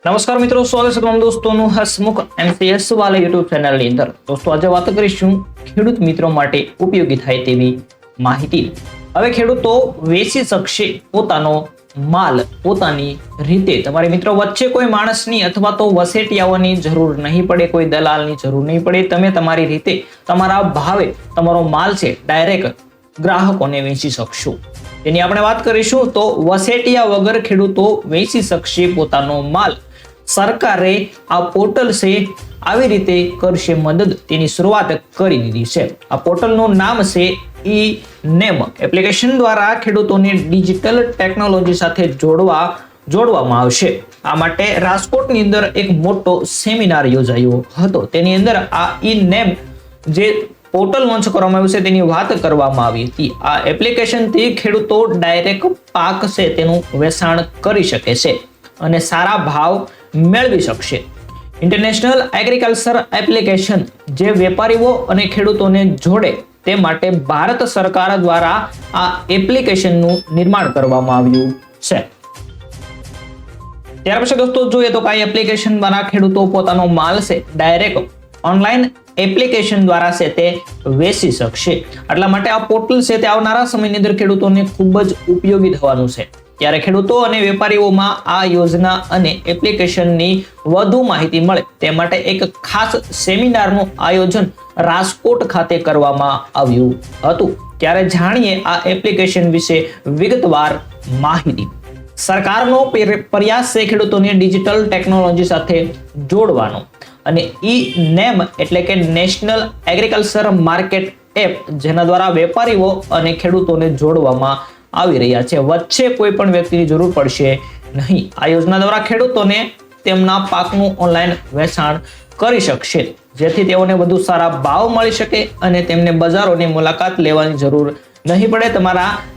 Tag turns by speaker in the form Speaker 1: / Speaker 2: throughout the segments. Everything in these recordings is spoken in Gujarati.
Speaker 1: નમસ્કાર મિત્રો, સ્વાગત છે તમામ દોસ્તોનું હસમુખ એમસીએસ વાલા યુટ્યુબ ચેનલની અંદર. દોસ્તો આજે વાત કરીશું ખેડૂત મિત્રો માટે ઉપયોગી થાય તેવી માહિતી. હવે ખેડૂતો વેચી શકશે પોતાનો માલ પોતાની રીતે. તમારી મિત્રો વચ્ચે કોઈ માણસની અથવા તો વસેટિયાઓની જરૂર નહીં પડે, કોઈ દલાલની જરૂર નહીં પડે. તમે તમારી રીતે તમારા ભાવે તમારો માલ છે ડાયરેક્ટ ગ્રાહકોને વેચી શકશો. એની આપણે વાત કરીશું તો વસેટિયા વગર ખેડૂતો વેચી શકશે પોતાનો માલ. સરકારે આ પોર્ટલ છે આવી રીતે કરશે મદદ, તેની શરૂઆત કરી દીધી છે. આ પોર્ટલનું નામ છે ઈ-નેમ. એપ્લિકેશન દ્વારા ખેડૂતોને ડિજિટલ ટેકનોલોજી સાથે જોડવામાં આવશે. આ માટે રાજકોટની અંદર એક મોટો સેમિનાર યોજાયો હતો. તેની અંદર આ ઈ-નેમ જે પોર્ટલ લોન્ચ કરવામાં આવ્યું છે તેની વાત કરવામાં આવી હતી. આ એપ્લિકેશનથી ખેડૂતો ડાયરેક્ટ પાક છે તેનું વેચાણ કરી શકે છે અને સારા ભાવ મેળવી શકશે. ઇન્ટરનેશનલ એગ્રીકલ્ચર એપ્લિકેશન જે વેપારીઓ અને ખેડૂતોને જોડે તે માટે ભારત સરકાર દ્વારા આ એપ્લિકેશનનું નિર્માણ કરવામાં આવ્યું છે. ત્યાર પછી દોસ્તો જોઈએ તો કઈ એપ્લિકેશન દ્વારા ખેડૂતો પોતાનો માલ છે ડાયરેક્ટ ઓનલાઈન એપ્લિકેશન દ્વારા છે તે વેચી શકશે. એટલા માટે આ પોર્ટલ છે તે આવનારા સમયની અંદર ખેડૂતોને ખૂબ જ ઉપયોગી થવાનું છે. ત્યારે ખેડૂતો અને વેપારીઓમાં આ યોજના અને એપ્લિકેશનની વધુ માહિતી મળે તે માટે એક ખાસ સેમિનારનું આયોજન રાજકોટ ખાતે કરવામાં આવ્યું હતું. ત્યારે જાણીએ આ એપ્લિકેશન વિશે વિગતવાર માહિતી. સરકારનો પ્રયાસ છે ખેડૂતોને ડિજિટલ ટેકનોલોજી સાથે જોડવાનો અને ઈ-નેમ એટલે કે નેશનલ એગ્રીકલ્ચર માર્કેટ એપ, જેના દ્વારા વેપારીઓ અને ખેડૂતોને જોડવામાં આવી રહ્યા છે. વચ્ચે કોઈ પણ વ્યક્તિની જરૂર પડશે નહીં. આ યોજના દ્વારા ખેડૂતોને તેમના પાકનું ઓનલાઈન વેચાણ કરી શકશે, જેથી તેઓને વધુ સારા ભાવ મળી શકે અને તેમને બજારોની મુલાકાત લેવાની જરૂર નહીં પડે.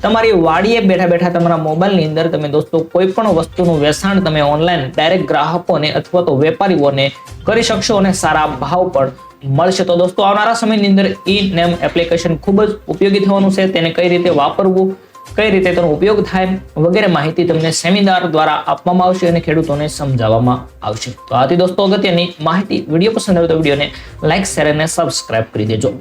Speaker 1: તમારી વાડીએ બેઠા બેઠા તમારા મોબાઈલની અંદર તમે દોસ્તો કોઈ પણ વસ્તુનું વેચાણ તમે ઓનલાઈન ડાયરેક્ટ ગ્રાહકોને અથવા તો વેપારીઓને કરી શકશો અને સારા ભાવ પણ મળશે. તો દોસ્તો આવનારા સમયની અંદર ઈ-નેમ એપ્લિકેશન ખૂબ જ ઉપયોગી થવાનું છે. તેને કઈ રીતે વાપરવું, કઈ રીતે તેનો ઉપયોગ થાય વગેરે માહિતી તમને સેમિનાર દ્વારા આપવામાં આવશે અને ખેડૂતોને સમજાવવામાં આવશે. તો આથી દોસ્તો અગત્યની માહિતી. વિડીયો પસંદ આવે તો વિડીયોને લાઈક, શેર અને સબસ્ક્રાઇબ કરી દેજો.